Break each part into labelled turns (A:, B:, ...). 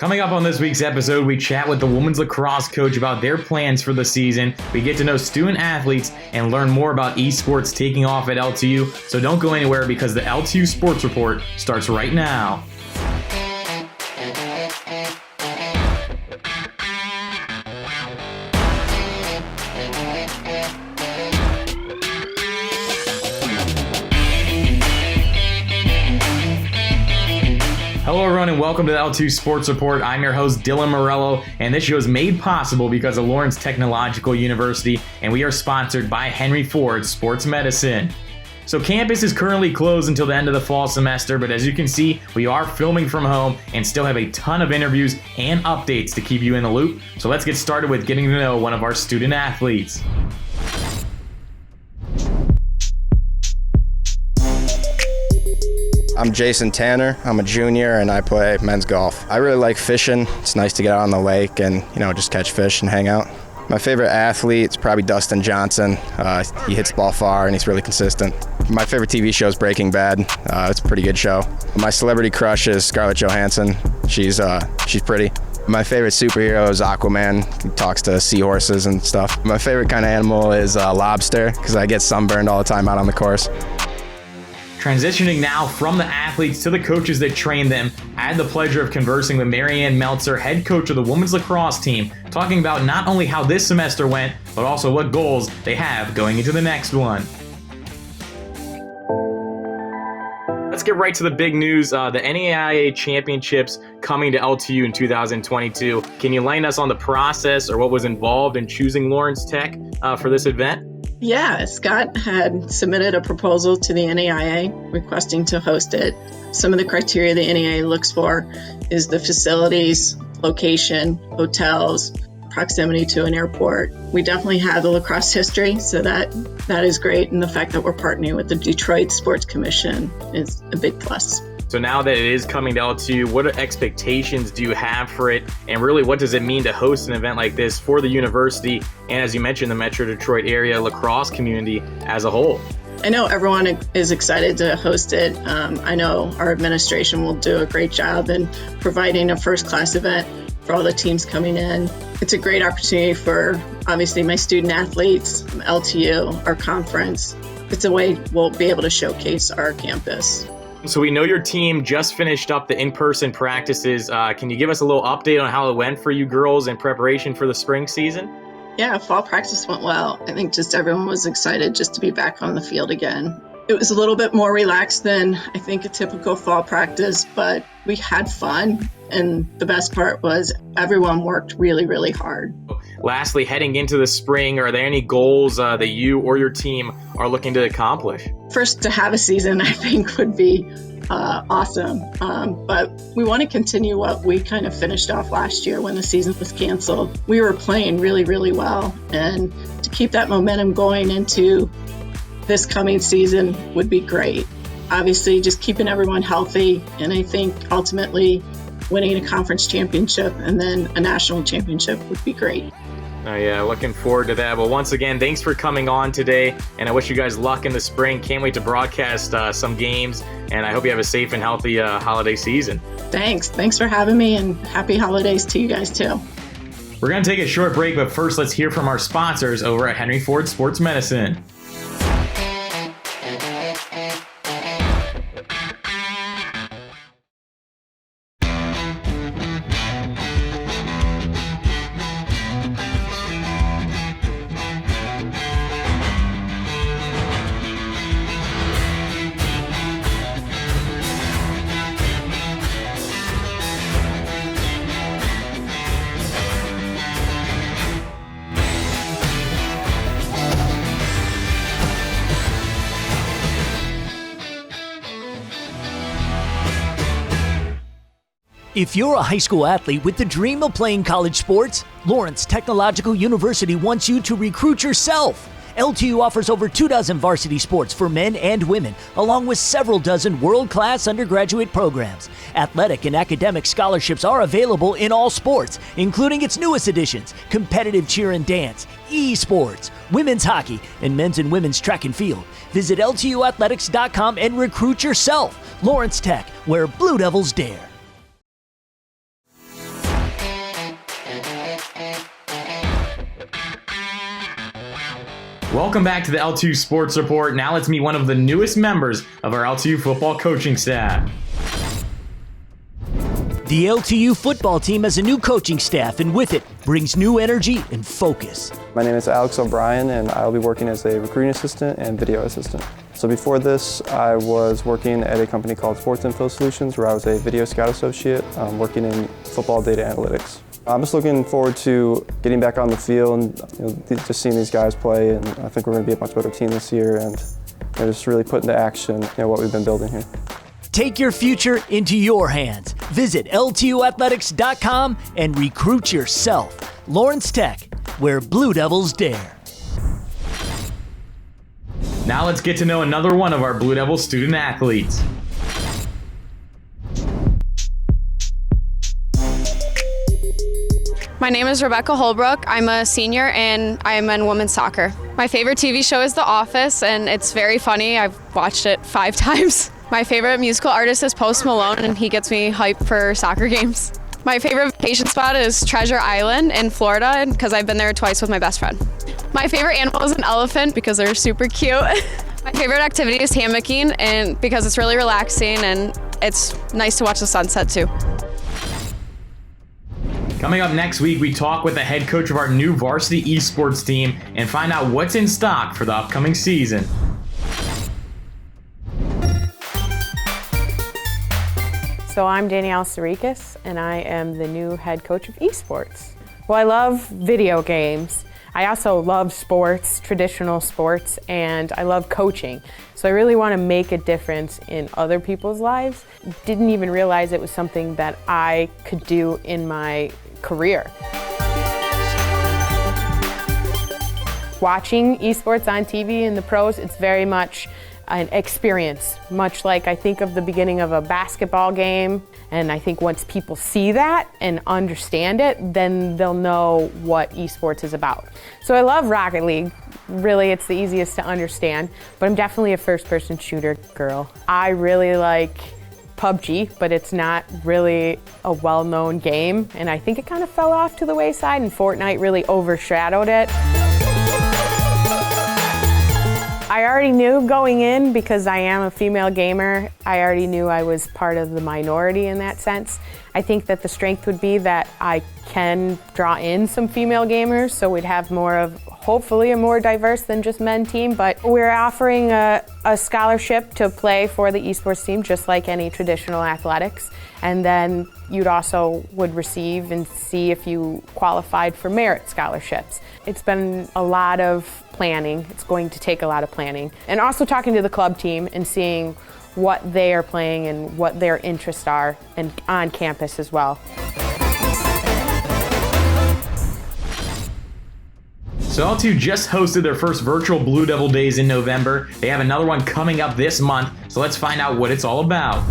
A: Coming up on this week's episode, we chat with the women's lacrosse coach about their plans for the season. We get to know student athletes and learn more about esports taking off at LTU. So don't go anywhere because the LTU Sports Report starts right now. Hello everyone and welcome to the LTU Sports Report. I'm your host Dylan Morello, and this show is made possible because of Lawrence Technological University, and we are sponsored by Henry Ford Sports Medicine. So campus is currently closed until the end of the fall semester, but as you can see, we are filming from home and still have a ton of interviews and updates to keep you in the loop. So let's get started with getting to know one of our student athletes.
B: I'm Jason Tanner. I'm a junior and I play men's golf. I really like fishing. It's nice to get out on the lake and, just catch fish and hang out. My favorite athlete is probably Dustin Johnson. He hits the ball far and he's really consistent. My favorite TV show is Breaking Bad. It's a pretty good show. My celebrity crush is Scarlett Johansson. She's pretty. My favorite superhero is Aquaman. He talks to seahorses and stuff. My favorite kind of animal is lobster because I get sunburned all the time out on the course.
A: Transitioning now from the athletes to the coaches that train them, I had the pleasure of conversing with Marianne Meltzer, head coach of the women's lacrosse team, talking about not only how this semester went, but also what goals they have going into the next one. Let's get right to the big news. The NAIA Championships coming to LTU in 2022. Can you enlighten us on the process or what was involved in choosing Lawrence Tech for this event?
C: Yeah, Scott had submitted a proposal to the NAIA requesting to host it. Some of the criteria the NAIA looks for is the facilities, location, hotels, proximity to an airport. We definitely have the lacrosse history, so that is great. And the fact that we're partnering with the Detroit Sports Commission is a big plus.
A: So now that it is coming to LTU, what expectations do you have for it? And really, what does it mean to host an event like this for the university and, as you mentioned, the Metro Detroit area lacrosse community as a whole?
C: I know everyone is excited to host it. I know our administration will do a great job in providing a first-class event for all the teams coming in. It's a great opportunity for, obviously, my student athletes, LTU, our conference. It's a way we'll be able to showcase our campus.
A: So we know your team just finished up the in-person practices. Can you give us a little update on how it went for you girls in preparation for the spring season?
C: Yeah, fall practice went well. I think just everyone was excited just to be back on the field again. It was a little bit more relaxed than I think a typical fall practice, but we had fun. And the best part was everyone worked really, really hard.
A: Lastly, heading into the spring, are there any goals that you or your team are looking to accomplish?
C: First, to have a season, I think, would be awesome. But we want to continue what we kind of finished off last year when the season was canceled. We were playing really, really well. And to keep that momentum going into this coming season would be great. Obviously, just keeping everyone healthy. And I think ultimately winning a conference championship and then a national championship would be great.
A: Oh yeah, looking forward to that. Well, once again, thanks for coming on today, and I wish you guys luck in the spring. Can't wait to broadcast some games, and I hope you have a safe and healthy holiday season.
C: Thanks for having me, and happy holidays to you guys too.
A: We're going to take a short break, but first let's hear from our sponsors over at Henry Ford Sports Medicine.
D: If you're a high school athlete with the dream of playing college sports, Lawrence Technological University wants you to recruit yourself. LTU offers over 24 varsity sports for men and women, along with several dozen world-class undergraduate programs. Athletic and academic scholarships are available in all sports, including its newest additions, competitive cheer and dance, Esports, women's hockey, and men's and women's track and field. Visit LTUathletics.com and recruit yourself. Lawrence Tech, where Blue Devils dare.
A: Welcome back to the LTU Sports Report. Now let's meet one of the newest members of our LTU football coaching staff.
D: The LTU football team has a new coaching staff, and with it brings new energy and focus.
E: My name is Alex O'Brien, and I'll be working as a recruiting assistant and video assistant. So before this, I was working at a company called Sports Info Solutions, where I was a video scout associate, working in football data analytics. I'm just looking forward to getting back on the field and just seeing these guys play, and I think we're going to be a much better team this year, and just really put into action what we've been building here.
D: Take your future into your hands. Visit LTUathletics.com and recruit yourself. Lawrence Tech, where Blue Devils dare.
A: Now let's get to know another one of our Blue Devil student athletes.
F: My name is Rebecca Holbrook. I'm a senior and I am in women's soccer. My favorite TV show is The Office, and it's very funny. I've watched it 5 times. My favorite musical artist is Post Malone, and he gets me hyped for soccer games. My favorite vacation spot is Treasure Island in Florida, because I've been there twice with my best friend. My favorite animal is an elephant because they're super cute. My favorite activity is hammocking, and because it's really relaxing and it's nice to watch the sunset too.
A: Coming up next week, we talk with the head coach of our new varsity esports team and find out what's in stock for the upcoming season.
G: So I'm Danielle Sarikis, and I am the new head coach of esports. Well, I love video games. I also love sports, traditional sports, and I love coaching. So I really want to make a difference in other people's lives. Didn't even realize it was something that I could do in my career. Watching esports on TV and the pros, it's very much an experience, much like I think of the beginning of a basketball game. And I think once people see that and understand it, then they'll know what esports is about. So I love Rocket League. Really, it's the easiest to understand, but I'm definitely a first-person shooter girl. I really like PUBG, but it's not really a well-known game, and I think it kind of fell off to the wayside, and Fortnite really overshadowed it. I already knew going in, because I am a female gamer, I already knew I was part of the minority in that sense. I think that the strength would be that I can draw in some female gamers, so we'd have more of, hopefully, a more diverse than just men team. But we're offering a scholarship to play for the esports team, just like any traditional athletics. And then you'd also would receive and see if you qualified for merit scholarships. It's been a lot of planning. It's going to take a lot of planning. And also talking to the club team and seeing what they are playing and what their interests are, and on campus as well.
A: So LTU just hosted their first virtual Blue Devil Days in November. They have another one coming up this month, so let's find out what it's all about.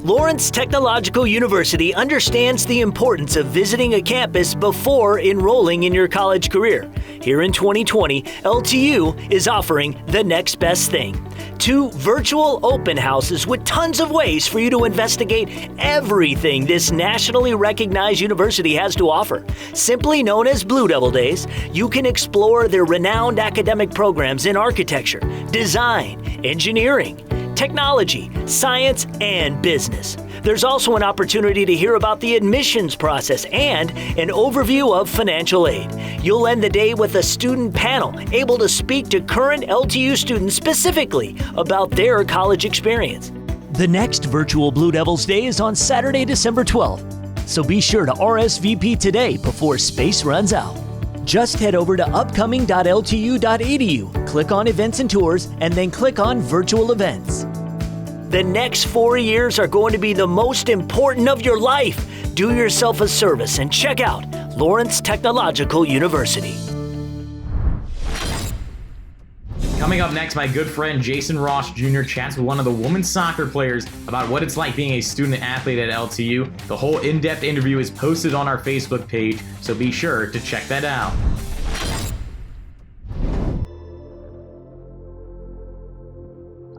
D: Lawrence Technological University understands the importance of visiting a campus before enrolling in your college career. Here in 2020, LTU is offering the next best thing. 2 virtual open houses with tons of ways for you to investigate everything this nationally recognized university has to offer. Simply known as Blue Devil Days, you can explore their renowned academic programs in architecture, design, engineering, technology, science, and business. There's also an opportunity to hear about the admissions process and an overview of financial aid. You'll end the day with a student panel able to speak to current LTU students specifically about their college experience. The next virtual Blue Devils Day is on Saturday, December 12th. So be sure to RSVP today before space runs out. Just head over to upcoming.ltu.edu, click on Events and Tours, and then click on Virtual Events. The next 4 years are going to be the most important of your life. Do yourself a service and check out Lawrence Technological University.
A: Coming up next, my good friend Jason Ross Jr. chats with one of the women's soccer players about what it's like being a student athlete at LTU. The whole in-depth interview is posted on our Facebook page, so be sure to check that out.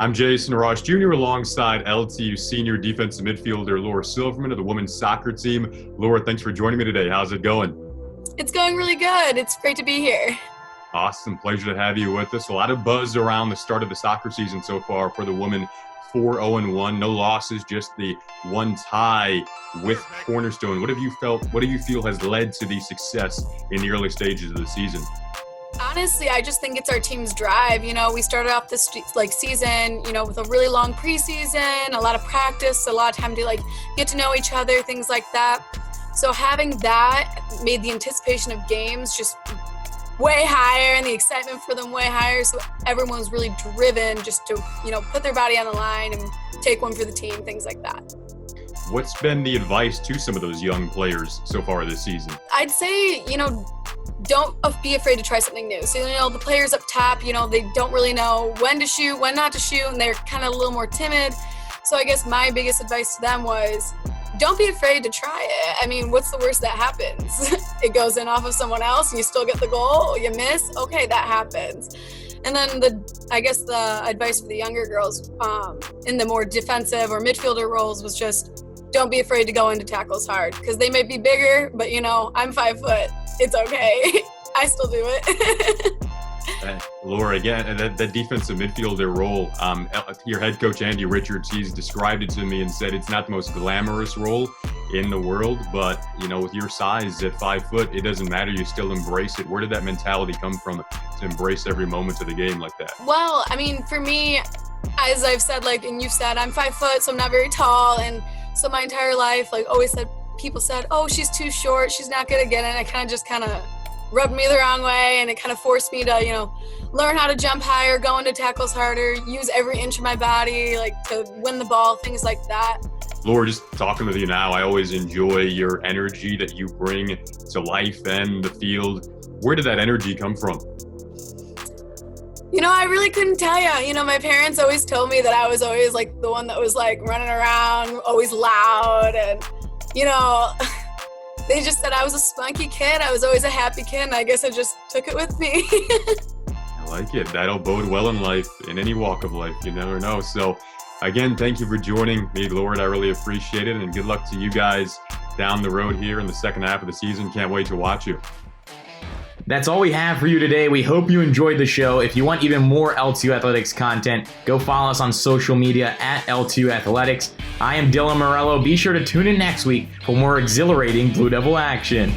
H: I'm Jason Ross Jr. alongside LTU senior defensive midfielder Laura Silverman of the women's soccer team. Laura, thanks for joining me today. How's it going?
I: It's going really good. It's great to be here.
H: Awesome. Pleasure to have you with us. A lot of buzz around the start of the soccer season so far for the women. 4-0-1, no losses, just the one tie with Cornerstone. What do you feel has led to the success in the early stages of the season?
I: Honestly, I just think it's our team's drive. We started off this season, with a really long preseason, a lot of practice, a lot of time to get to know each other, things like that. So having that made the anticipation of games just way higher and the excitement for them way higher. So everyone was really driven just to, put their body on the line and take one for the team, things like that.
H: What's been the advice to some of those young players so far this season?
I: I'd say, don't be afraid to try something new. So, the players up top, they don't really know when to shoot, when not to shoot, and they're kind of a little more timid. So I guess my biggest advice to them was, don't be afraid to try it. I mean, what's the worst that happens? It goes in off of someone else and you still get the goal, you miss, okay, that happens. And then the advice for the younger girls in the more defensive or midfielder roles was just, don't be afraid to go into tackles hard, because they might be bigger, but I'm 5 foot. It's okay. I still do it.
H: Laura, again, the defensive midfielder role, your head coach, Andy Richards, he's described it to me and said it's not the most glamorous role in the world, but, with your size at 5 foot, it doesn't matter. You still embrace it. Where did that mentality come from to embrace every moment of the game like that?
I: Well, I mean, for me, as I've said, and you've said, I'm 5 foot, so I'm not very tall. And so my entire life, people said, oh, she's too short, she's not gonna get it. And it kind of rubbed me the wrong way, and it kind of forced me to, learn how to jump higher, go into tackles harder, use every inch of my body, to win the ball, things like that.
H: Laura, just talking with you now, I always enjoy your energy that you bring to life and the field. Where did that energy come from?
I: I really couldn't tell you. My parents always told me that I was always the one that was running around, always loud, and they just said I was a spunky kid. I was always a happy kid, and I guess I just took it with me.
H: I like it. That'll bode well in life, in any walk of life. You never know. So, again, thank you for joining me, Lord. I really appreciate it, and good luck to you guys down the road here in the second half of the season. Can't wait to watch you.
A: That's all we have for you today. We hope you enjoyed the show. If you want even more LTU Athletics content, go follow us on social media at LTU Athletics. I am Dylan Morello. Be sure to tune in next week for more exhilarating Blue Devil action.